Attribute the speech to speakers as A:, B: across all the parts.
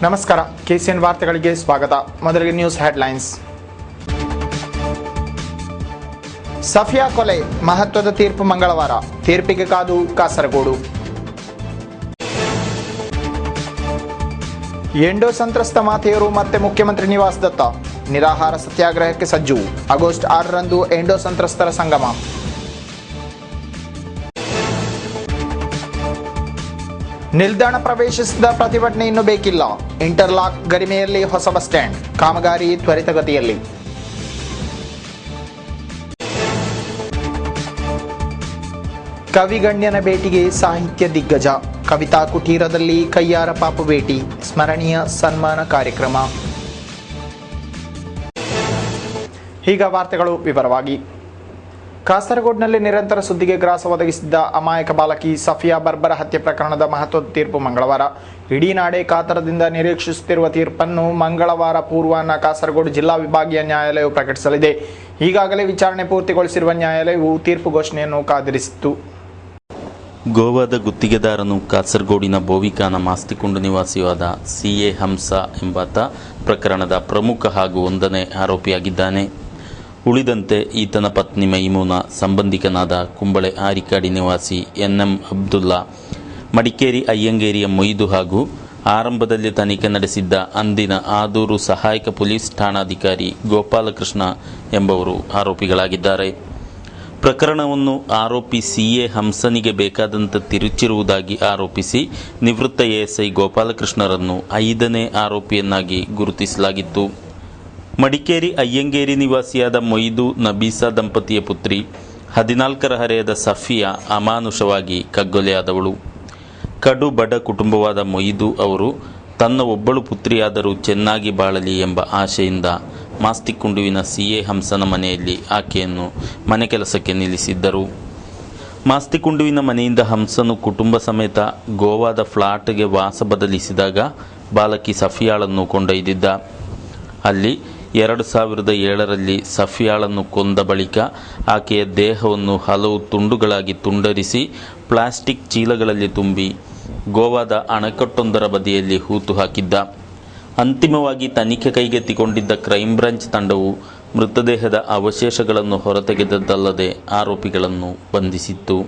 A: ನಮಸ್ಕಾರ, KCN ವಾರ್ತೆಗಳಿಗೆ ಸ್ವಾಗತ. ಮೊದಲಿಗೆ ನ್ಯೂಸ್ ಹೆಡ್ಲೈನ್ಸ್. ಸಫಿಯಾ ಕೊಲೆ ಮಹತ್ವದ ತೀರ್ಪು ಮಂಗಳವಾರ, ತೀರ್ಪಿಗೆ ಕಾದು ಕಾಸರಗೋಡು. ಎಂಡೋ ಸಂತ್ರಸ್ತ ಮಾತೆಯರು ಮತ್ತೆ ಮುಖ್ಯಮಂತ್ರಿ ನಿವಾಸದತ್ತ ನಿರಾಹಾರ ಸತ್ಯಾಗ್ರಹಕ್ಕೆ ಸಜ್ಜು. ಆಗಸ್ಟ್ 6ರಂದು ಎಂಡೋ ಸಂತ್ರಸ್ತರ ಸಂಗಮ. ನಿಲ್ದಾಣ ಪ್ರವೇಶಿಸಿದ ಪ್ರತಿಭಟನೆ ಇನ್ನೂ ಬೇಕಿಲ್ಲ. ಇಂಟರ್ಲಾಕ್ ಗರಿಮೆಯಲ್ಲಿ ಹೊಸ ಬಸ್ ಸ್ಟ್ಯಾಂಡ್ ಕಾಮಗಾರಿ ತ್ವರಿತಗತಿಯಲ್ಲಿ. ಕವಿಗಣ್ಯನ ಭೇಟಿಗೆ ಸಾಹಿತ್ಯ ದಿಗ್ಗಜ. ಕವಿತಾ ಕುಟೀರದಲ್ಲಿ ಕಯ್ಯಾರ ಪಾಪು ಭೇಟಿ, ಸ್ಮರಣೀಯ ಸನ್ಮಾನ ಕಾರ್ಯಕ್ರಮ. ಈಗ ವಾರ್ತೆಗಳು ವಿವರವಾಗಿ. ಕಾಸರಗೋಡಿನಲ್ಲಿ ನಿರಂತರ ಸುದ್ದಿಗೆ ಗ್ರಾಸ ಒದಗಿಸಿದ್ದ ಅಮಾಯಕ ಬಾಲಕಿ ಸಫಿಯಾ ಬರ್ಬರ ಹತ್ಯೆ ಪ್ರಕರಣದ ಮಹತ್ವದ ತೀರ್ಪು ಮಂಗಳವಾರ. ಇಡೀ ನಾಡೇ ಕಾತರದಿಂದ ನಿರೀಕ್ಷಿಸುತ್ತಿರುವ ತೀರ್ಪನ್ನು ಮಂಗಳವಾರ ಪೂರ್ವಾಹ್ನ ಕಾಸರಗೋಡು ಜಿಲ್ಲಾ ವಿಭಾಗೀಯ ನ್ಯಾಯಾಲಯವು ಪ್ರಕಟಿಸಲಿದೆ. ಈಗಾಗಲೇ ವಿಚಾರಣೆ ಪೂರ್ತಿಗೊಳಿಸಿರುವ ನ್ಯಾಯಾಲಯವು ತೀರ್ಪು ಘೋಷಣೆಯನ್ನು ಕಾದಿರಿಸಿತ್ತು.
B: ಗೋವಾದ ಗುತ್ತಿಗೆದಾರನು ಕಾಸರಗೋಡಿನ ಬೋವಿಕಾನ ಮಾಸ್ತಿಕುಂಡು ನಿವಾಸಿಯಾದ CA ಹಂಸ ಎಂಬಾತ ಪ್ರಕರಣದ ಪ್ರಮುಖ ಹಾಗೂ 1ನೇ ಆರೋಪಿಯಾಗಿದ್ದಾನೆ. ಉಳಿದಂತೆ ಈತನ ಪತ್ನಿ ಮೈಮೂನಾ, ಸಂಬಂಧಿಕನಾದ ಕುಂಬಳೆ ಆರಿಕಾಡಿ ನಿವಾಸಿ NM ಅಬ್ದುಲ್ಲಾ, ಮಡಿಕೇರಿ ಅಯ್ಯಂಗೇರಿಯ ಮೊಯ್ದು ಹಾಗೂ ಆರಂಭದಲ್ಲಿ ತನಿಖೆ ನಡೆಸಿದ್ದ ಅಂದಿನ ಆದೂರು ಸಹಾಯಕ ಪೊಲೀಸ್ ಠಾಣಾಧಿಕಾರಿ ಗೋಪಾಲಕೃಷ್ಣ ಎಂಬುವರು ಆರೋಪಿಗಳಾಗಿದ್ದಾರೆ. ಪ್ರಕರಣವನ್ನು ಆರೋಪಿ CA ಹಂಸನಿಗೆ ಬೇಕಾದಂತೆ ತಿರುಚಿರುವುದಾಗಿ ಆರೋಪಿಸಿ ನಿವೃತ್ತ ASI ಗೋಪಾಲಕೃಷ್ಣರನ್ನು 5ನೇ ಆರೋಪಿಯನ್ನಾಗಿ ಗುರುತಿಸಲಾಗಿತ್ತು. ಮಡಿಕೇರಿ ಅಯ್ಯಂಗೇರಿ ನಿವಾಸಿಯಾದ ಮೊಯ್ದು ನಬೀಸಾ ದಂಪತಿಯ ಪುತ್ರಿ 14ರ ಹರೆಯದ ಸಫಿಯಾ ಅಮಾನುಷವಾಗಿ ಕಗ್ಗೊಲೆಯಾದವಳು. ಕಡು ಬಡ ಕುಟುಂಬವಾದ ಮೊಯ್ದು ಅವರು ತನ್ನ ಒಬ್ಬಳು ಪುತ್ರಿಯಾದರೂ ಚೆನ್ನಾಗಿ ಬಾಳಲಿ ಎಂಬ ಆಶೆಯಿಂದ ಮಾಸ್ತಿಕುಂಡುವಿನ CA ಹಂಸನ ಮನೆಯಲ್ಲಿ ಆಕೆಯನ್ನು ಮನೆ ಕೆಲಸಕ್ಕೆ ನಿಲ್ಲಿಸಿದ್ದರು. ಮಾಸ್ತಿಕುಂಡುವಿನ ಮನೆಯಿಂದ ಹಂಸನು ಕುಟುಂಬ ಸಮೇತ ಗೋವಾದ ಫ್ಲಾಟ್ಗೆ ವಾಸ ಬದಲಿಸಿದಾಗ ಬಾಲಕಿ ಸಫಿಯಾಳನ್ನು ಕೊಂಡೊಯ್ದಿದ್ದ. ಅಲ್ಲಿ 2007ರಲ್ಲಿ ಸಫಿಯಾಳನ್ನು ಕೊಂದ ಬಳಿಕ ಆಕೆಯ ದೇಹವನ್ನು ಹಲವು ತುಂಡುಗಳಾಗಿ ತುಂಡರಿಸಿ ಪ್ಲಾಸ್ಟಿಕ್ ಚೀಲಗಳಲ್ಲಿ ತುಂಬಿ ಗೋವಾದ ಅಣೆಕಟ್ಟೊಂದರ ಬದಿಯಲ್ಲಿ ಹೂತು ಹಾಕಿದ್ದ. ಅಂತಿಮವಾಗಿ ತನಿಖೆ ಕೈಗೆತ್ತಿಕೊಂಡಿದ್ದ ಕ್ರೈಂ ಬ್ರಾಂಚ್ ತಂಡವು ಮೃತದೇಹದ ಅವಶೇಷಗಳನ್ನು ಹೊರತೆಗೆದದ್ದಲ್ಲದೆ ಆರೋಪಿಗಳನ್ನು ಬಂಧಿಸಿತ್ತು.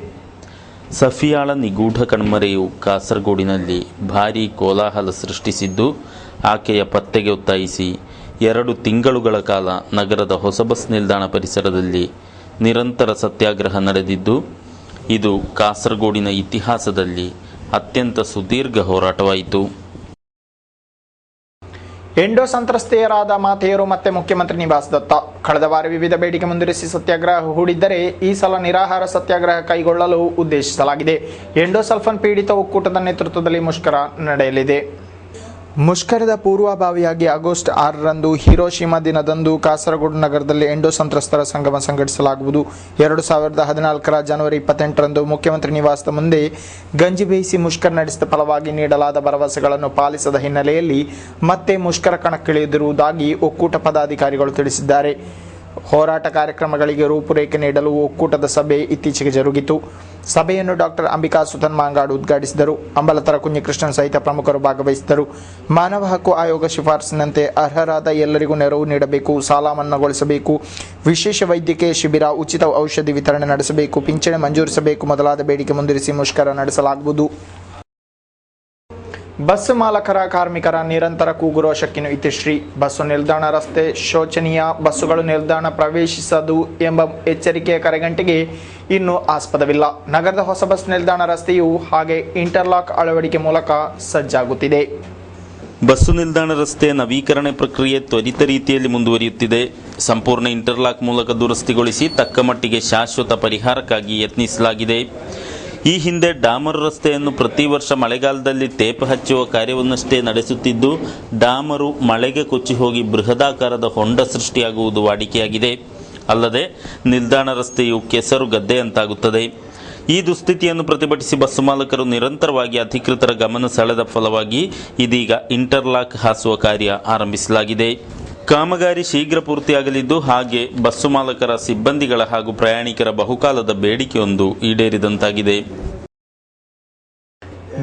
B: ಸಫಿಯಾಳ ನಿಗೂಢ ಕಣ್ಮರೆಯು ಕಾಸರಗೋಡಿನಲ್ಲಿ ಭಾರೀ ಕೋಲಾಹಲ ಸೃಷ್ಟಿಸಿದ್ದು, ಆಕೆಯ ಪತ್ತೆಗೆ ಒತ್ತಾಯಿಸಿ 2 ತಿಂಗಳುಗಳ ಕಾಲ ನಗರದ ಹೊಸ ಬಸ್ ನಿಲ್ದಾಣ ಪರಿಸರದಲ್ಲಿ ನಿರಂತರ ಸತ್ಯಾಗ್ರಹ ನಡೆದಿದ್ದು, ಇದು ಕಾಸರಗೋಡಿನ ಇತಿಹಾಸದಲ್ಲಿ ಅತ್ಯಂತ ಸುದೀರ್ಘ ಹೋರಾಟವಾಯಿತು.
A: ಎಂಡೋ ಸಂತ್ರಸ್ತೆಯರಾದ ಮಾತೆಯರು ಮತ್ತೆ ಮುಖ್ಯಮಂತ್ರಿ ನಿವಾಸದತ್ತ ಕಳೆದ ವಾರ ವಿವಿಧ ಬೇಡಿಕೆ ಮುಂದುವರಿಸಿ ಸತ್ಯಾಗ್ರಹ ಹೂಡಿದ್ದರೆ ಈ ಸಲ ನಿರಾಹಾರ ಸತ್ಯಾಗ್ರಹ ಕೈಗೊಳ್ಳಲು ಉದ್ದೇಶಿಸಲಾಗಿದೆ. ಎಂಡೋ ಸಲ್ಫನ್ ಪೀಡಿತ ಒಕ್ಕೂಟದ ನೇತೃತ್ವದಲ್ಲಿ ಮುಷ್ಕರ ನಡೆಯಲಿದೆ. ಮುಷ್ಕರದ ಪೂರ್ವಭಾವಿಯಾಗಿ ಆಗಸ್ಟ್ 6ರಂದು ಹಿರೋಶಿಮಾ ದಿನದಂದು ಕಾಸರಗೋಡು ನಗರದಲ್ಲಿ ಎಂಡೋ ಸಂತ್ರಸ್ತರ ಸಂಗಮ ಸಂಘಟಿಸಲಾಗುವುದು. 2014ರ ಜನವರಿ 28ರಂದು ಮುಖ್ಯಮಂತ್ರಿ ನಿವಾಸದ ಮುಂದೆ ಗಂಜಿ ಬೇಯಿಸಿ ಮುಷ್ಕರ ನಡೆಸಿದ ಫಲವಾಗಿ ನೀಡಲಾದ ಭರವಸೆಗಳನ್ನು ಪಾಲಿಸದ ಹಿನ್ನೆಲೆಯಲ್ಲಿ ಮತ್ತೆ ಮುಷ್ಕರ ಕಣಕ್ಕಿಳಿದಿರುವುದಾಗಿ ಒಕ್ಕೂಟ ಪದಾಧಿಕಾರಿಗಳು ತಿಳಿಸಿದ್ದಾರೆ. ಹೋರಾಟ ಕಾರ್ಯಕ್ರಮಗಳಿಗೆ ರೂಪುರೇಖೆ ನೀಡಲು ಒಕ್ಕೂಟದ ಸಭೆ ಇತ್ತೀಚೆಗೆ ಜರುಗಿತು. ಸಭೆಯನ್ನು ಡಾಕ್ಟರ್ ಅಂಬಿಕಾ ಸುತನ್ ಮಾಂಗಾಡು ಉದ್ಘಾಟಿಸಿದರು. ಅಂಬಲತರ ಕುഞ്ഞിಕೃಷ್ಣನ್ ಸಹಿತ ಪ್ರಮುಖರು ಭಾಗವಹಿಸಿದರು. ಮಾನವ ಹಕ್ಕು ಆಯೋಗ ಶಿಫಾರಸಿನಂತೆ ಅರ್ಹರಾದ ಎಲ್ಲರಿಗೂ ನೆರವು ನೀಡಬೇಕು, ಸಾಲ ಮನ್ನಾಗೊಳಿಸಬೇಕು, ವಿಶೇಷ ವೈದ್ಯಕೀಯ ಶಿಬಿರ, ಉಚಿತ ಔಷಧಿ ವಿತರಣೆ ನಡೆಸಬೇಕು, ಪಿಂಚಣಿ ಮಂಜೂರಿಸಬೇಕು ಮೊದಲಾದ ಬೇಡಿಕೆ ಮುಂದಿರಿಸಿ ಮುಷ್ಕರ ನಡೆಸಲಾಗುವುದು. ಬಸ್ಸು ಮಾಲಕರ ಕಾರ್ಮಿಕರ ನಿರಂತರ ಕೂಗು ರೋಷಕ್ಕಿನ್ನು ಇತಿಶ್ರೀ. ಬಸ್ಸು ನಿಲ್ದಾಣ ರಸ್ತೆ ಶೋಚನೀಯ, ಬಸ್ಸುಗಳು ನಿಲ್ದಾಣ ಪ್ರವೇಶಿಸದು ಎಂಬ ಎಚ್ಚರಿಕೆಯ ಕರೆಗಂಟೆಗೆ ಇನ್ನೂ ಆಸ್ಪದವಿಲ್ಲ. ನಗರದ ಹೊಸ ಬಸ್ ನಿಲ್ದಾಣ ರಸ್ತೆಯು ಹಾಗೆ ಇಂಟರ್ಲಾಕ್ ಅಳವಡಿಕೆ ಮೂಲಕ ಸಜ್ಜಾಗುತ್ತಿದೆ.
B: ಬಸ್ಸು ನಿಲ್ದಾಣ ರಸ್ತೆಯ ನವೀಕರಣ ಪ್ರಕ್ರಿಯೆ ತ್ವರಿತ ರೀತಿಯಲ್ಲಿ ಮುಂದುವರಿಯುತ್ತಿದೆ. ಸಂಪೂರ್ಣ ಇಂಟರ್ಲಾಕ್ ಮೂಲಕ ದುರಸ್ತಿಗೊಳಿಸಿ ತಕ್ಕ ಮಟ್ಟಿಗೆ ಶಾಶ್ವತ ಪರಿಹಾರಕ್ಕಾಗಿ ಯತ್ನಿಸಲಾಗಿದೆ. ಈ ಹಿಂದೆ ಡಾಮರು ರಸ್ತೆಯನ್ನು ಪ್ರತಿ ವರ್ಷ ಮಳೆಗಾಲದಲ್ಲಿ ಟೇಪ್ ಹಚ್ಚುವ ಕಾರ್ಯವನ್ನಷ್ಟೇ ನಡೆಸುತ್ತಿದ್ದು, ಡಾಮರು ಮಳೆಗೆ ಕೊಚ್ಚಿ ಹೋಗಿ ಬೃಹದಾಕಾರದ ಹೊಂಡ ಸೃಷ್ಟಿಯಾಗುವುದು ವಾಡಿಕೆಯಾಗಿದೆ. ಅಲ್ಲದೆ ನಿಲ್ದಾಣ ರಸ್ತೆಯು ಕೆಸರು ಗದ್ದೆಯಂತಾಗುತ್ತದೆ. ಈ ದುಸ್ಥಿತಿಯನ್ನು ಪ್ರತಿಭಟಿಸಿ ಬಸ್ಸು ಮಾಲಕರು ನಿರಂತರವಾಗಿ ಅಧಿಕೃತರ ಗಮನ ಸೆಳೆದ ಫಲವಾಗಿ ಇದೀಗ ಇಂಟರ್ಲಾಕ್ ಹಾಸುವ ಕಾರ್ಯ ಆರಂಭಿಸಲಾಗಿದೆ. ಕಾಮಗಾರಿ ಶೀಘ್ರ ಪೂರ್ತಿಯಾಗಲಿದ್ದು, ಹಾಗೆ ಬಸ್ಸು ಮಾಲಕರ ಸಿಬ್ಬಂದಿಗಳ ಹಾಗೂ ಪ್ರಯಾಣಿಕರ ಬಹುಕಾಲದ ಬೇಡಿಕೆಯೊಂದು ಈಡೇರಿದಂತಾಗಿದೆ.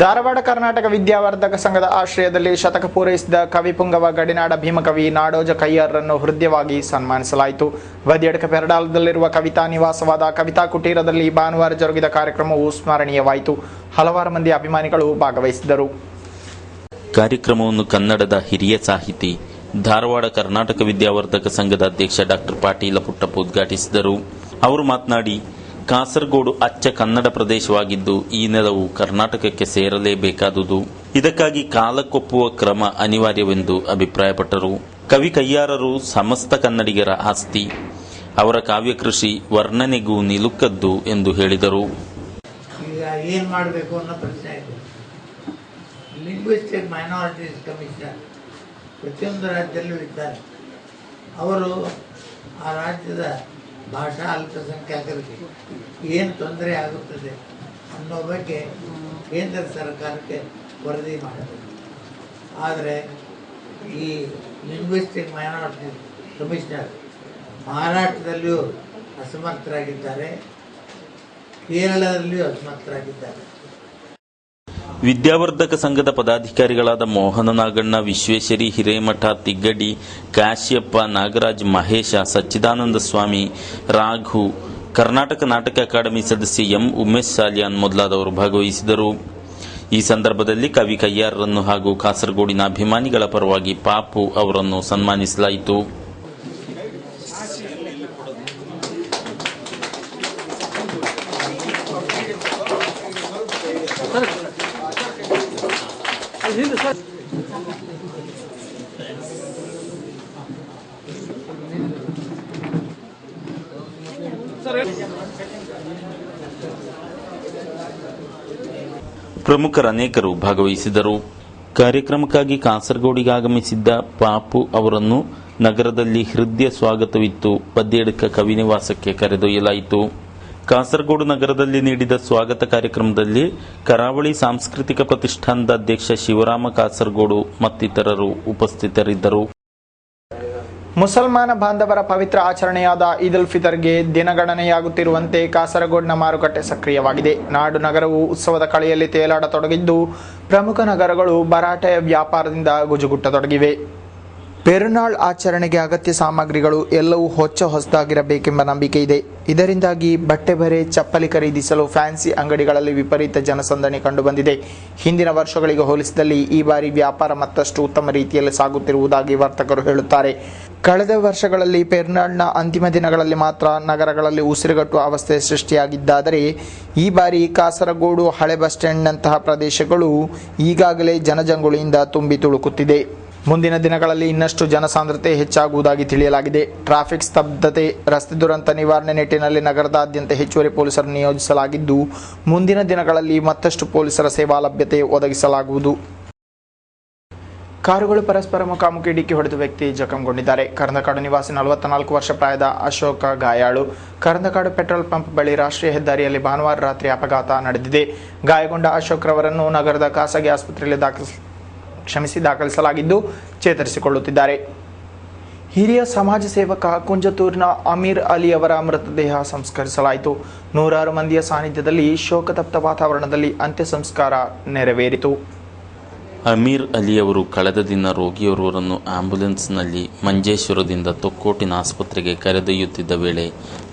A: ಧಾರವಾಡ ಕರ್ನಾಟಕ ವಿದ್ಯಾವರ್ಧಕ ಸಂಘದ ಆಶ್ರಯದಲ್ಲಿ ಶತಕ ಪೂರೈಸಿದ ಕವಿಪುಂಗವ ಗಡಿನಾಡ ಭೀಮಕವಿ ನಾಡೋಜ ಕಯ್ಯಾರರನ್ನು ಹೃದಯವಾಗಿ ಸನ್ಮಾನಿಸಲಾಯಿತು. ವದಿಯಡ್ಕ ಪೆರಡಾಲದಲ್ಲಿರುವ ಕವಿತಾ ನಿವಾಸವಾದ ಕವಿತಾ ಕುಟೀರದಲ್ಲಿ ಭಾನುವಾರ ಜರುಗಿದ ಕಾರ್ಯಕ್ರಮವು ಸ್ಮರಣೀಯವಾಯಿತು. ಹಲವಾರು ಮಂದಿ ಅಭಿಮಾನಿಗಳು ಭಾಗವಹಿಸಿದ್ದರು.
B: ಕಾರ್ಯಕ್ರಮವನ್ನು ಕನ್ನಡದ ಹಿರಿಯ ಸಾಹಿತಿ ಧಾರವಾಡ ಕರ್ನಾಟಕ ವಿದ್ಯಾವರ್ಧಕ ಸಂಘದ ಅಧ್ಯಕ್ಷ ಡಾಕ್ಟರ್ ಪಾಟೀಲ ಪುಟ್ಟಪ್ಪ ಉದ್ಘಾಟಿಸಿದರು. ಅವರು ಮಾತನಾಡಿ, ಕಾಸರಗೋಡು ಅಚ್ಚ ಕನ್ನಡ ಪ್ರದೇಶವಾಗಿದ್ದು ಈ ನೆಲವು ಕರ್ನಾಟಕಕ್ಕೆ ಸೇರಲೇಬೇಕಾದುದು. ಇದಕ್ಕಾಗಿ ಕಾಲಕ್ಕೊಪ್ಪುವ ಕ್ರಮ ಅನಿವಾರ್ಯವೆಂದು ಅಭಿಪ್ರಾಯಪಟ್ಟರು. ಕವಿ ಕಯ್ಯಾರರು ಸಮಸ್ತ ಕನ್ನಡಿಗರ ಆಸ್ತಿ. ಅವರ ಕಾವ್ಯಕೃಷಿ ವರ್ಣನೆಗೂ ನಿಲುಕದ್ದು ಎಂದು ಹೇಳಿದರು.
C: ಈಗ ಏನು ಮಾಡಬೇಕು ಅನ್ನೋ ಪ್ರಶ್ನೆ ಇದೆ. ಲಿಂಗ್ವಿಸ್ಟಿಕ್ ಮೈನಾರಿಟೀಸ್ ಕಮಿಷನರ್ ಪ್ರತಿಯೊಂದು ರಾಜ್ಯದಲ್ಲೂ ಇದ್ದಾರೆ. ಅವರು ಆ ರಾಜ್ಯದ ಭಾಷಾ ಅಲ್ಪಸಂಖ್ಯಾತರಿಗೆ ಏನು ತೊಂದರೆ ಆಗುತ್ತದೆ ಅನ್ನೋ ಬಗ್ಗೆ ಕೇಂದ್ರ ಸರ್ಕಾರಕ್ಕೆ ವರದಿ ಮಾಡಬೇಕು. ಆದರೆ ಈ ಲಿಂಗ್ವಿಸ್ಟಿಕ್ ಮೈನಾರಿಟಿ ಕಮಿಷನರ್ ಮಹಾರಾಷ್ಟ್ರದಲ್ಲಿಯೂ ಅಸಮರ್ಥರಾಗಿದ್ದಾರೆ, ಕೇರಳದಲ್ಲಿಯೂ ಅಸಮರ್ಥರಾಗಿದ್ದಾರೆ.
B: ವಿದ್ಯಾವರ್ಧಕ ಸಂಘದ ಪದಾಧಿಕಾರಿಗಳಾದ ಮೋಹನ ನಾಗಣ್ಣ, ವಿಶ್ವೇಶ್ವರಿ ಹಿರೇಮಠ, ತಿಗ್ಗಡಿ, ಕಾಶ್ಯಪ್ಪ, ನಾಗರಾಜ್, ಮಹೇಶ, ಸಚ್ಚಿದಾನಂದ ಸ್ವಾಮಿ, ರಾಘು, ಕರ್ನಾಟಕ ನಾಟಕ ಅಕಾಡೆಮಿ ಸದಸ್ಯ ಎಂ ಉಮೇಶ್ ಸಾಲಿಯಾನ್ ಮೊದಲಾದವರು ಭಾಗವಹಿಸಿದರು. ಈ ಸಂದರ್ಭದಲ್ಲಿ ಕವಿ ಕಯ್ಯಾರರನ್ನು ಹಾಗೂ ಕಾಸರಗೋಡಿನ ಅಭಿಮಾನಿಗಳ ಪರವಾಗಿ ಪಾಪು ಅವರನ್ನು ಸನ್ಮಾನಿಸಲಾಯಿತು. ಪ್ರಮುಖರು ಅನೇಕರು ಭಾಗವಹಿಸಿದರು. ಕಾರ್ಯಕ್ರಮಕ್ಕಾಗಿ ಕಾಸರಗೋಡಿಗೆ ಆಗಮಿಸಿದ್ದ ಪಾಪು ಅವರನ್ನು ನಗರದಲ್ಲಿ ಹೃದಯ ಸ್ವಾಗತವಿತ್ತು ಪದ್ಯಡ್ಕ ಕವಿ ನಿವಾಸಕ್ಕೆ ಕರೆದೊಯ್ಯಲಾಯಿತು. ಕಾಸರಗೋಡು ನಗರದಲ್ಲಿ ನೀಡಿದ ಸ್ವಾಗತ ಕಾರ್ಯಕ್ರಮದಲ್ಲಿ ಕರಾವಳಿ ಸಾಂಸ್ಕೃತಿಕ ಪ್ರತಿಷ್ಠಾನದ ಅಧ್ಯಕ್ಷ ಶಿವರಾಮ ಕಾಸರಗೋಡು ಮತ್ತಿತರರು ಉಪಸ್ಥಿತರಿದ್ದರು.
A: ಮುಸಲ್ಮಾನ ಬಾಂಧವರ ಪವಿತ್ರ ಆಚರಣೆಯಾದ ಈದ್ ಉಲ್ ಫಿತರ್ಗೆ ದಿನಗಣನೆಯಾಗುತ್ತಿರುವಂತೆ ಕಾಸರಗೋಡಿನ ಮಾರುಕಟ್ಟೆ ಸಕ್ರಿಯವಾಗಿದೆ. ನಾಡು ನಗರವು ಉತ್ಸವದ ಕಳೆಯಲ್ಲಿ ತೇಲಾಡತೊಡಗಿದ್ದು, ಪ್ರಮುಖ ನಗರಗಳು ಭರಾಟೆಯ ವ್ಯಾಪಾರದಿಂದ ಗುಜುಗುಟ್ಟತೊಡಗಿವೆ. ಪೆರುನಾಳ್ ಆಚರಣೆಗೆ ಅಗತ್ಯ ಸಾಮಗ್ರಿಗಳು ಎಲ್ಲವೂ ಹೊಸದಾಗಿರಬೇಕೆಂಬ ನಂಬಿಕೆ ಇದೆ. ಇದರಿಂದಾಗಿ ಬಟ್ಟೆ ಬರೆ, ಚಪ್ಪಲಿ ಖರೀದಿಸಲು ಫ್ಯಾನ್ಸಿ ಅಂಗಡಿಗಳಲ್ಲಿ ವಿಪರೀತ ಜನಸಂದಣಿ ಕಂಡುಬಂದಿದೆ. ಹಿಂದಿನ ವರ್ಷಗಳಿಗೆ ಹೋಲಿಸಿದಲ್ಲಿ ಈ ಬಾರಿ ವ್ಯಾಪಾರ ಮತ್ತಷ್ಟು ಉತ್ತಮ ರೀತಿಯಲ್ಲಿ ಸಾಗುತ್ತಿರುವುದಾಗಿ ವರ್ತಕರು ಹೇಳುತ್ತಾರೆ. ಕಳೆದ ವರ್ಷಗಳಲ್ಲಿ ಪೆರುನಾಳ್ನ ಅಂತಿಮ ದಿನಗಳಲ್ಲಿ ಮಾತ್ರ ನಗರಗಳಲ್ಲಿ ಉಸಿರುಗಟ್ಟುವ ಅವಸ್ಥೆ ಸೃಷ್ಟಿಯಾಗಿದ್ದಾದರೆ, ಈ ಬಾರಿ ಕಾಸರಗೋಡು, ಹಳೆ ಬಸ್ ಸ್ಟ್ಯಾಂಡ್ನಂತಹ ಪ್ರದೇಶಗಳು ಈಗಾಗಲೇ ಜನಜಂಗುಳಿಯಿಂದ ತುಂಬಿ ತುಳುಕುತ್ತಿದೆ. ಮುಂದಿನ ದಿನಗಳಲ್ಲಿ ಇನ್ನಷ್ಟು ಜನಸಾಂದ್ರತೆ ಹೆಚ್ಚಾಗುವುದಾಗಿ ತಿಳಿಯಲಾಗಿದೆ. ಟ್ರಾಫಿಕ್ ಸ್ತಬ್ಧತೆ, ರಸ್ತೆ ದುರಂತ ನಿವಾರಣೆ ನಿಟ್ಟಿನಲ್ಲಿ ನಗರದಾದ್ಯಂತ ಹೆಚ್ಚುವರಿ ಪೊಲೀಸರು ನಿಯೋಜಿಸಲಾಗಿದ್ದು, ಮುಂದಿನ ದಿನಗಳಲ್ಲಿ ಮತ್ತಷ್ಟು ಪೊಲೀಸರ ಸೇವಾ ಲಭ್ಯತೆ ಒದಗಿಸಲಾಗುವುದು. ಕಾರುಗಳು ಪರಸ್ಪರ ಮುಖಾಮುಖಿ ಡಿಕ್ಕಿ ಹೊಡೆದ ವ್ಯಕ್ತಿ ಜಖಂಗೊಂಡಿದ್ದಾರೆ. ಕರಂದಕಾಡು ನಿವಾಸಿ 44 ವರ್ಷ ಪ್ರಾಯದ ಅಶೋಕ ಗಾಯಾಳು. ಕರಂದಕಾಡು ಪೆಟ್ರೋಲ್ ಪಂಪ್ ಬಳಿ ರಾಷ್ಟ್ರೀಯ ಹೆದ್ದಾರಿಯಲ್ಲಿ ಭಾನುವಾರ ರಾತ್ರಿ ಅಪಘಾತ ನಡೆದಿದೆ. ಗಾಯಗೊಂಡ ಅಶೋಕ್ ರವರನ್ನು ನಗರದ ಖಾಸಗಿ ಆಸ್ಪತ್ರೆಯಲ್ಲಿ ದಾಖಲಿಸಲಾಗಿದ್ದು ಚೇತರಿಸಿಕೊಳ್ಳುತ್ತಿದ್ದಾರೆ. ಹಿರಿಯ ಸಮಾಜ ಸೇವಕ ಕುಂಜತೂರಿನ ಅಮೀರ್ ಅಲಿ ಅವರ ಮೃತದೇಹ ಸಂಸ್ಕರಿಸಲಾಯಿತು. ನೂರಾರು ಮಂದಿಯ ಸಾನ್ನಿಧ್ಯದಲ್ಲಿ ಶೋಕತಪ್ತ ವಾತಾವರಣದಲ್ಲಿ ಅಂತ್ಯ ಸಂಸ್ಕಾರ ನೆರವೇರಿತು.
B: ಅಮೀರ್ ಅಲಿ ಅವರು ಕಳೆದ ದಿನ ರೋಗಿಯೋರ್ವರನ್ನು ಆಂಬ್ಯುಲೆನ್ಸ್ನಲ್ಲಿ ಮಂಜೇಶ್ವರದಿಂದ ತೊಕ್ಕೋಟಿನ ಆಸ್ಪತ್ರೆಗೆ ಕರೆದೊಯ್ಯುತ್ತಿದ್ದ ವೇಳೆ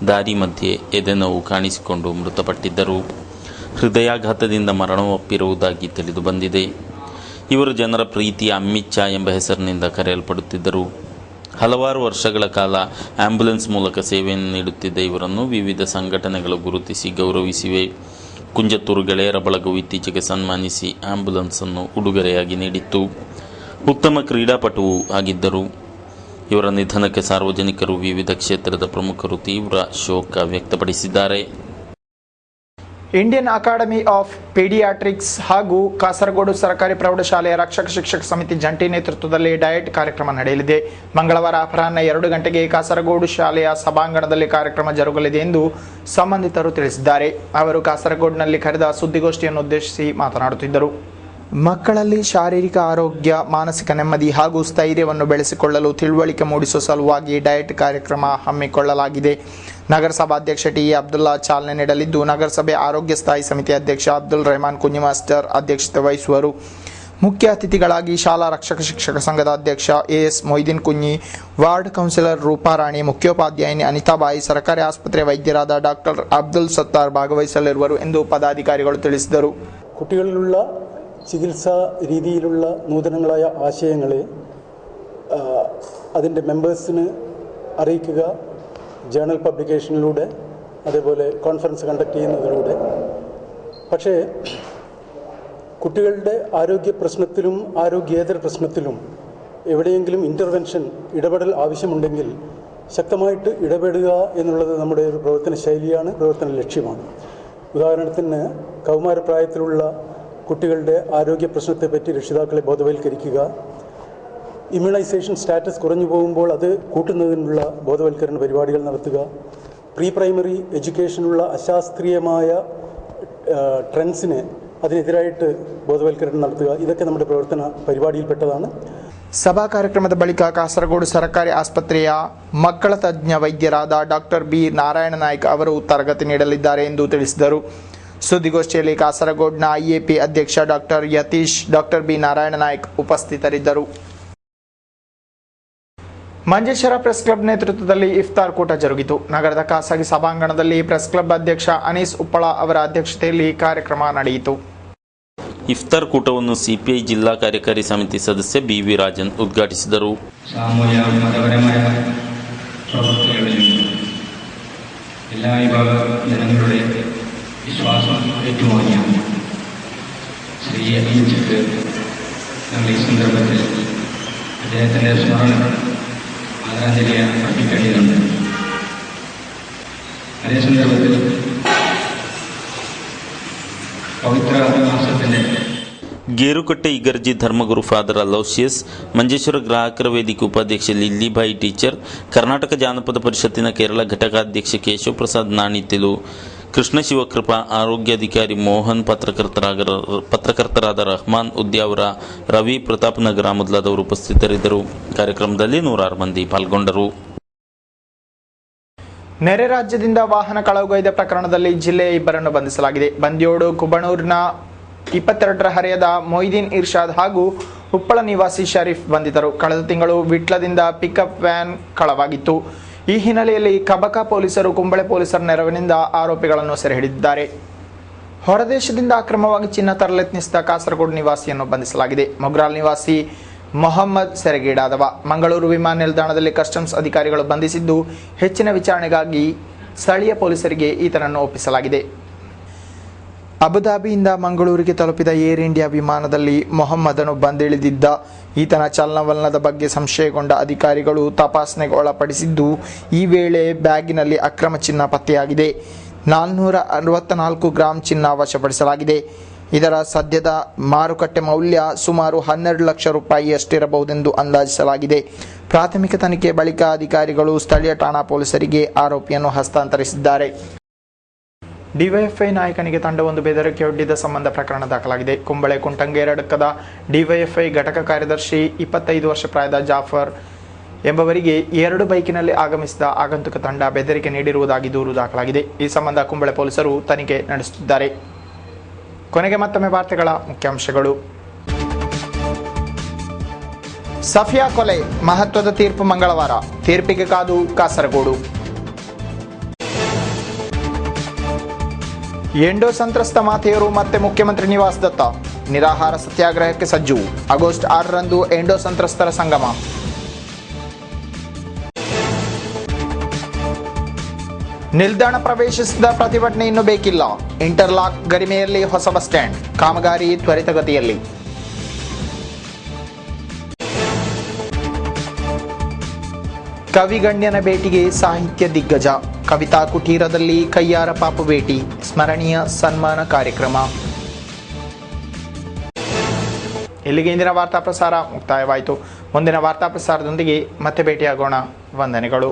B: ದಾರಿ ಮಧ್ಯೆ ಎದೆನೋವು ಕಾಣಿಸಿಕೊಂಡು ಮೃತಪಟ್ಟಿದ್ದರು. ಹೃದಯಾಘಾತದಿಂದ ಮರಣವಪ್ಪಿರುವುದಾಗಿ ತಿಳಿದು ಬಂದಿದೆ. ಇವರು ಜನರ ಪ್ರೀತಿಯ ಅಮ್ಮಿಚ್ಚ ಎಂಬ ಹೆಸರಿನಿಂದ ಕರೆಯಲ್ಪಡುತ್ತಿದ್ದರು. ಹಲವಾರು ವರ್ಷಗಳ ಕಾಲ ಆಂಬ್ಯುಲೆನ್ಸ್ ಮೂಲಕ ಸೇವೆಯನ್ನು ನೀಡುತ್ತಿದ್ದ ಇವರನ್ನು ವಿವಿಧ ಸಂಘಟನೆಗಳು ಗುರುತಿಸಿ ಗೌರವಿಸಿವೆ. ಕುಂಜತ್ತೂರು ಗೆಳೆಯರ ಬಳಗವು ಇತ್ತೀಚೆಗೆ ಸನ್ಮಾನಿಸಿ ಆಂಬ್ಯುಲೆನ್ಸ್ ಅನ್ನು ಉಡುಗೊರೆಯಾಗಿ ನೀಡಿತ್ತು. ಉತ್ತಮ ಕ್ರೀಡಾಪಟುವೂ ಆಗಿದ್ದರು. ಇವರ ನಿಧನಕ್ಕೆ ಸಾರ್ವಜನಿಕರು, ವಿವಿಧ ಕ್ಷೇತ್ರದ ಪ್ರಮುಖರು ತೀವ್ರ ಶೋಕ ವ್ಯಕ್ತಪಡಿಸಿದ್ದಾರೆ.
A: ಇಂಡಿಯನ್ ಅಕಾಡೆಮಿ ಆಫ್ ಪೀಡಿಯಾಟ್ರಿಕ್ಸ್ ಹಾಗೂ ಕಾಸರಗೋಡು ಸರ್ಕಾರಿ ಪ್ರೌಢಶಾಲೆಯ ರಕ್ಷಕ ಶಿಕ್ಷಕ ಸಮಿತಿ ಜಂಟಿ ನೇತೃತ್ವದಲ್ಲಿ ಡಯಟ್ ಕಾರ್ಯಕ್ರಮ ನಡೆಯಲಿದೆ. ಮಂಗಳವಾರ ಅಪರಾಹ್ನ 2 ಗಂಟೆಗೆ ಕಾಸರಗೋಡು ಶಾಲೆಯ ಸಭಾಂಗಣದಲ್ಲಿ ಕಾರ್ಯಕ್ರಮ ಜರುಗಲಿದೆ ಎಂದು ಸಂಬಂಧಿತರು ತಿಳಿಸಿದ್ದಾರೆ. ಅವರು ಕಾಸರಗೋಡಿನಲ್ಲಿ ಕರೆದ ಸುದ್ದಿಗೋಷ್ಠಿಯನ್ನು ಉದ್ದೇಶಿಸಿ ಮಾತನಾಡುತ್ತಿದ್ದರು. ಮಕ್ಕಳಲ್ಲಿ ಶಾರೀರಿಕ ಆರೋಗ್ಯ, ಮಾನಸಿಕ ನೆಮ್ಮದಿ ಹಾಗೂ ಸ್ಥೈರ್ಯವನ್ನು ಬೆಳೆಸಿಕೊಳ್ಳಲು ತಿಳುವಳಿಕೆ ಮೂಡಿಸುವ ಸಲುವಾಗಿ ಡಯಟ್ ಕಾರ್ಯಕ್ರಮ ಹಮ್ಮಿಕೊಳ್ಳಲಾಗಿದೆ. ನಗರಸಭಾಧ್ಯಕ್ಷ ಟಿ ಅಬ್ದುಲ್ಲಾ ಚಾಲನೆ ನೀಡಲಿದ್ದು, ನಗರಸಭೆ ಆರೋಗ್ಯ ಸ್ಥಾಯಿ ಸಮಿತಿ ಅಧ್ಯಕ್ಷ ಅಬ್ದುಲ್ ರೆಹಮಾನ್ ಕುಂಜಿ ಮಾಸ್ಟರ್ ಅಧ್ಯಕ್ಷತೆ ವಹಿಸುವರು. ಮುಖ್ಯ ಅತಿಥಿಗಳಾಗಿ ಶಾಲಾ ರಕ್ಷಕ ಶಿಕ್ಷಕ ಸಂಘದ ಅಧ್ಯಕ್ಷ AS Moideen Kunhi, ward councillor Ruparani, ಮುಖ್ಯೋಪಾಧ್ಯಾಯಿನಿ ಅನಿತಾಬಾಯಿ, ಸರ್ಕಾರಿ ಆಸ್ಪತ್ರೆ ವೈದ್ಯರಾದ ಡಾಕ್ಟರ್ ಅಬ್ದುಲ್ ಸತ್ತಾರ್ ಭಾಗವಹಿಸಲಿರುವರು ಎಂದು പദാധികാരികൾ ತಿಳಿಸಿದರು.
D: കുട്ടികളിലുള്ള ചികിത്സാ രീതിയിലുള്ള നൂതനങ്ങളായ ആശയങ്ങളെ അതിൻ്റെ മെമ്പേഴ്സിന് അറിയിക്കുക, ജേണൽ പബ്ലിക്കേഷനിലൂടെ, അതേപോലെ കോൺഫറൻസ് കണ്ടക്ട് ചെയ്യുന്നതിലൂടെ. പക്ഷേ കുട്ടികളുടെ ആരോഗ്യ പ്രശ്നത്തിലും ആരോഗ്യേതര പ്രശ്നത്തിലും എവിടെയെങ്കിലും ഇൻ്റർവെൻഷൻ, ഇടപെടൽ ആവശ്യമുണ്ടെങ്കിൽ ശക്തമായിട്ട് ഇടപെടുക എന്നുള്ളത് നമ്മുടെ ഒരു പ്രവർത്തന ശൈലിയാണ്, പ്രവർത്തന ലക്ഷ്യമാണ്. ഉദാഹരണത്തിന് കൗമാരപ്രായത്തിലുള്ള കുട്ടികളുടെ ആരോഗ്യ പ്രശ്നത്തെപ്പറ്റി രക്ഷിതാക്കളെ ബോധവൽക്കരിക്കുക, ഇമ്മ്യൂണൈസേഷൻ സ്റ്റാറ്റസ് കുറഞ്ഞു പോകുമ്പോൾ അത് കൂട്ടുന്നതിനുള്ള ബോധവൽക്കരണ പരിപാടികൾ നടത്തുക, പ്രീ പ്രൈമറി എഡ്യൂക്കേഷനുള്ള അശാസ്ത്രീയമായ ട്രെൻഡ്സിനെ അതിനെതിരായിട്ട് ബോധവൽക്കരണം നടത്തുക. ഇതൊക്കെ നമ്മുടെ പ്രവർത്തന പരിപാടിയിൽപ്പെട്ടതാണ്.
A: ಸಭಾ ಕಾರ್ಯಕ್ರಮದ ಬಳಿಕ ಕಾಸರಗೋಡು ಸರ್ಕಾರಿ ಆಸ್ಪತ್ರೆಯ ಮಕ್ಕಳ ತಜ್ಞ ವೈದ್ಯರಾದ ಡಾಕ್ಟರ್ ಬಿ ನಾರಾಯಣ ನಾಯ್ಕ ಅವರು ತರಗತಿ ನೀಡಲಿದ್ದಾರೆ ಎಂದು ತಿಳಿಸಿದರು. ಸುದ್ದಿಗೋಷ್ಠಿಯಲ್ಲಿ ಕಾಸರಗೋಡ್ನ ಐಎಪಿ ಅಧ್ಯಕ್ಷ doctor Yathish, doctor B Narayana Naik ಉಪಸ್ಥಿತರಿದ್ದರು. ಮಂಜೇಶ್ವರ ಪ್ರೆಸ್ ಕ್ಲಬ್ ನೇತೃತ್ವದಲ್ಲಿ ಇಫ್ತಾರ್ ಕೂಟ ಜರುಗಿತು. ನಗರದ ಖಾಸಗಿ ಸಭಾಂಗಣದಲ್ಲಿ ಪ್ರೆಸ್ ಕ್ಲಬ್ ಅಧ್ಯಕ್ಷ ಅನೀಸ್ ಉಪ್ಪಳ ಅವರ ಅಧ್ಯಕ್ಷತೆಯಲ್ಲಿ ಕಾರ್ಯಕ್ರಮ ನಡೆಯಿತು.
B: ಇಫ್ತಾರ್ ಕೂಟವನ್ನು ಸಿಪಿಐ ಜಿಲ್ಲಾ ಕಾರ್ಯಕಾರಿ ಸಮಿತಿ ಸದಸ್ಯ ಬಿ.ವಿ. ರಾಜನ್ ಉದ್ಘಾಟಿಸಿದರು.
E: സാമൂഹ്യ മതപരമായ പ്രവർത്തനങ്ങളിലും എല്ലാ വിഭാഗ ജനങ്ങളുടെ വിശ്വാസം ഏറ്റുവാങ്ങിയ ശ്രീ അയ്യച്ചക്ക് ഞങ്ങൾ ഈ സന്ദർഭത്തിൽ അദ്ദേഹത്തിൻ്റെ സ്മരണ ആദരാഞ്ജലി അർപ്പിക്കേണ്ടതുണ്ട്. അതേ സന്ദർഭത്തിൽ ಪವಿತ್ರ ಮಾಸದಲ್ಲಿ
B: ಗೇರುಕಟ್ಟೆ ಇಗರ್ಜಿ ಧರ್ಮಗುರು ಫಾದರ್ ಅಲೋಷಿಯಸ್, ಮಂಜೇಶ್ವರ ಗ್ರಾಹಕರ ವೇದಿಕೆ ಉಪಾಧ್ಯಕ್ಷೆ ಲಿಲ್ಲಿಬಾಯಿ ಟೀಚರ್, ಕರ್ನಾಟಕ ಜಾನಪದ ಪರಿಷತ್ತಿನ ಕೇರಳ ಘಟಕಾಧ್ಯಕ್ಷ ಕೇಶವ ಪ್ರಸಾದ್ ನಾಣಿತಿಲು, ಕೃಷ್ಣ ಶಿವಕೃಪಾ ಆರೋಗ್ಯಾಧಿಕಾರಿ ಮೋಹನ್, ಪತ್ರಕರ್ತರಾದ ರಹಮಾನ್ ಉದ್ಯಾವರ, ರವಿ ಪ್ರತಾಪ್ ನಗರ ಮೊದಲಾದವರು ಉಪಸ್ಥಿತರಿದ್ದರು. ಕಾರ್ಯಕ್ರಮದಲ್ಲಿ 106 ಮಂದಿ ಪಾಲ್ಗೊಂಡರು.
A: ನೆರೆ ರಾಜ್ಯದಿಂದ ವಾಹನ ಕಳವುಗೈದ ಪ್ರಕರಣದಲ್ಲಿ ಜಿಲ್ಲೆಯ ಇಬ್ಬರನ್ನು ಬಂಧಿಸಲಾಗಿದೆ. ಬಂದಿಯೋಡು ಕುಬಣೂರಿನ 22ರ ಹರೆಯದ ಮೊಯ್ದೀನ್ ಇರ್ಷಾದ್ ಹಾಗೂ ಉಪ್ಪಳ ನಿವಾಸಿ ಶರೀಫ್ ಬಂಧಿತರು. ಕಳೆದ ತಿಂಗಳು ವಿಟ್ಲದಿಂದ ಪಿಕಪ್ ವ್ಯಾನ್ ಕಳವಾಗಿತ್ತು. ಈ ಹಿನ್ನೆಲೆಯಲ್ಲಿ ಕಬಕ ಪೊಲೀಸರು ಕುಂಬಳೆ ಪೊಲೀಸರ ನೆರವಿನಿಂದ ಆರೋಪಿಗಳನ್ನು ಸೆರೆ ಹಿಡಿದಿದ್ದಾರೆ. ಹೊರದೇಶದಿಂದ ಅಕ್ರಮವಾಗಿ ಚಿನ್ನ ತರಲೆತ್ನಿಸಿದ ಕಾಸರಗೋಡು ನಿವಾಸಿಯನ್ನು ಬಂಧಿಸಲಾಗಿದೆ. ಮೊಗ್ರಾಲ್ ನಿವಾಸಿ ಮೊಹಮ್ಮದ್ ಸೆರೆಗೀಡಾದವ. ಮಂಗಳೂರು ವಿಮಾನ ನಿಲ್ದಾಣದಲ್ಲಿ ಕಸ್ಟಮ್ಸ್ ಅಧಿಕಾರಿಗಳು ಬಂಧಿಸಿದ್ದು, ಹೆಚ್ಚಿನ ವಿಚಾರಣೆಗಾಗಿ ಸ್ಥಳೀಯ ಪೊಲೀಸರಿಗೆ ಈತನನ್ನು ಒಪ್ಪಿಸಲಾಗಿದೆ. ಅಬುಧಾಬಿಯಿಂದ ಮಂಗಳೂರಿಗೆ ತಲುಪಿದ ಏರ್ ಇಂಡಿಯಾ ವಿಮಾನದಲ್ಲಿ ಮೊಹಮ್ಮದನು ಬಂದಿಳಿದಿದ್ದ. ಈತನ ಚಲನವಲನದ ಬಗ್ಗೆ ಸಂಶಯಗೊಂಡ ಅಧಿಕಾರಿಗಳು ತಪಾಸಣೆಗೆ ಒಳಪಡಿಸಿದ್ದು, ಈ ವೇಳೆ ಬ್ಯಾಗಿನಲ್ಲಿ ಅಕ್ರಮ ಚಿನ್ನ ಪತ್ತೆಯಾಗಿದೆ. 464 ಗ್ರಾಂ ಚಿನ್ನ ವಶಪಡಿಸಲಾಗಿದೆ. ಇದರ ಸದ್ಯದ ಮಾರುಕಟ್ಟೆ ಮೌಲ್ಯ ಸುಮಾರು 12 ಲಕ್ಷ ರೂಪಾಯಿಯಷ್ಟಿರಬಹುದೆಂದು ಅಂದಾಜಿಸಲಾಗಿದೆ. ಪ್ರಾಥಮಿಕ ತನಿಖೆ ಬಳಿಕ ಅಧಿಕಾರಿಗಳು ಸ್ಥಳೀಯ ಠಾಣಾ ಪೊಲೀಸರಿಗೆ ಆರೋಪಿಯನ್ನು ಹಸ್ತಾಂತರಿಸಿದ್ದಾರೆ. ಡಿವೈಎಫ್ಐ ನಾಯಕನಿಗೆ ತಂಡವೊಂದು ಬೆದರಿಕೆಯೊಡ್ಡಿದ ಸಂಬಂಧ ಪ್ರಕರಣ ದಾಖಲಾಗಿದೆ. ಕುಂಬಳೆ ಕುಂಟಂಗೇರಡ್ಕದ ಡಿವೈಎಫ್ಐ ಘಟಕ ಕಾರ್ಯದರ್ಶಿ 25 ವರ್ಷ ಪ್ರಾಯದ ಜಾಫರ್ ಎಂಬವರಿಗೆ 2 ಬೈಕಿನಲ್ಲಿ ಆಗಮಿಸಿದ ಆಗಂತುಕ ತಂಡ ಬೆದರಿಕೆ ನೀಡಿರುವುದಾಗಿ ದೂರು ದಾಖಲಾಗಿದೆ. ಈ ಸಂಬಂಧ ಕುಂಬಳೆ ಪೊಲೀಸರು ತನಿಖೆ ನಡೆಸುತ್ತಿದ್ದಾರೆ. ಕೊನೆಗೆ ಮತ್ತೊಮ್ಮೆ ವಾರ್ತೆಗಳ ಮುಖ್ಯಾಂಶಗಳು. ಸಫಿಯಾ ಕೊಲೆ ಮಹತ್ವದ ತೀರ್ಪು ಮಂಗಳವಾರ. ತೀರ್ಪಿಗೆ ಕಾದು ಕಾಸರಗೋಡು. ಎಂಡೋ ಸಂತ್ರಸ್ತ ಮಾತೆಯರು ಮತ್ತೆ ಮುಖ್ಯಮಂತ್ರಿ ನಿವಾಸ್ ದತ್ತ ನಿರಾಹಾರ ಸತ್ಯಾಗ್ರಹಕ್ಕೆ ಸಜ್ಜು. ಆಗಸ್ಟ್ 6ರಂದು ಎಂಡೋ ಸಂತ್ರಸ್ತರ ಸಂಗಮ. ನಿಲ್ದಾಣ ಪ್ರವೇಶಿಸಿದ ಪ್ರತಿಭಟನೆ ಇನ್ನೂ ಬೇಕಿಲ್ಲ. ಇಂಟರ್ಲಾಕ್ ಗರಿಮೆಯಲ್ಲಿ ಹೊಸ ಬಸ್ ಸ್ಟ್ಯಾಂಡ್ ಕಾಮಗಾರಿ ತ್ವರಿತಗತಿಯಲ್ಲಿ. ಕವಿಗಣ್ಯನ ಭೇಟಿಗೆ ಸಾಹಿತ್ಯ ದಿಗ್ಗಜ. ಕವಿತಾ ಕುಟೀರದಲ್ಲಿ ಕಯ್ಯಾರ ಪಾಪು ಭೇಟಿ. ಸ್ಮರಣೀಯ ಸನ್ಮಾನ ಕಾರ್ಯಕ್ರಮ. ಇಲ್ಲಿಗೆ ಇಂದಿನ ವಾರ್ತಾ ಪ್ರಸಾರ ಮುಕ್ತಾಯವಾಯಿತು. ಮುಂದಿನ ವಾರ್ತಾ ಪ್ರಸಾರದೊಂದಿಗೆ ಮತ್ತೆ ಭೇಟಿಯಾಗೋಣ. ವಂದನೆಗಳು.